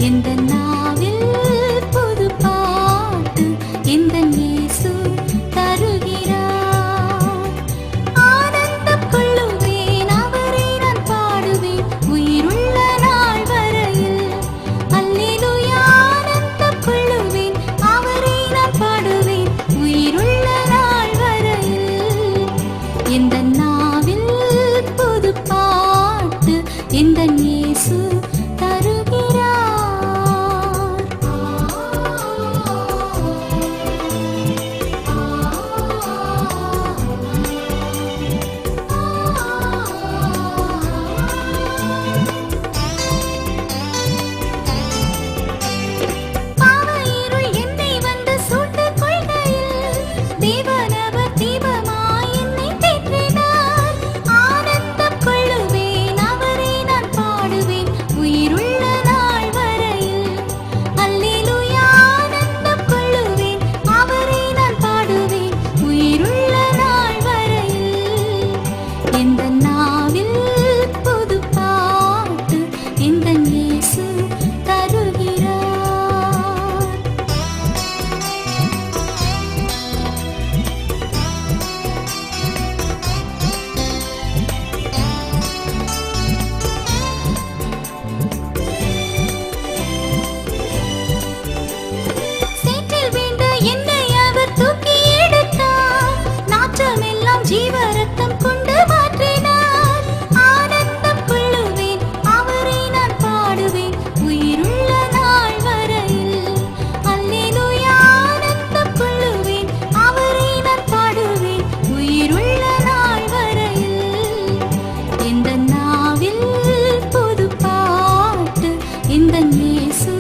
எந்த நாவில் புது பாட்டு எந்த இயேசு தருகிறார். ஆனந்தம் கொள்ளுவேன் அவரை நான் பாடுவேன் உயிருள்ள நாள் வரையில். அல்லேலூயா ஆனந்தம் கொள்ளுவேன் அவரை நான் பாடுவேன் உயிருள்ள நாள் வரையில். எந்த நாவில் புது பாட்டு எந்த இயேசு ஜீவரத்தம் கொண்டு மாற்றினார். ஆனந்தம் கொள்ளுவேன் அவரை நான் பாடுவேன் உயிருள்ள நாள் வரையில். அல்லேலூயா ஆனந்தம் கொள்ளுவேன் அவரை நான் பாடுவேன் உயிருள்ள நாள் வரையில். எந்த நாவில் புது பாட்டு எந்த இயேசு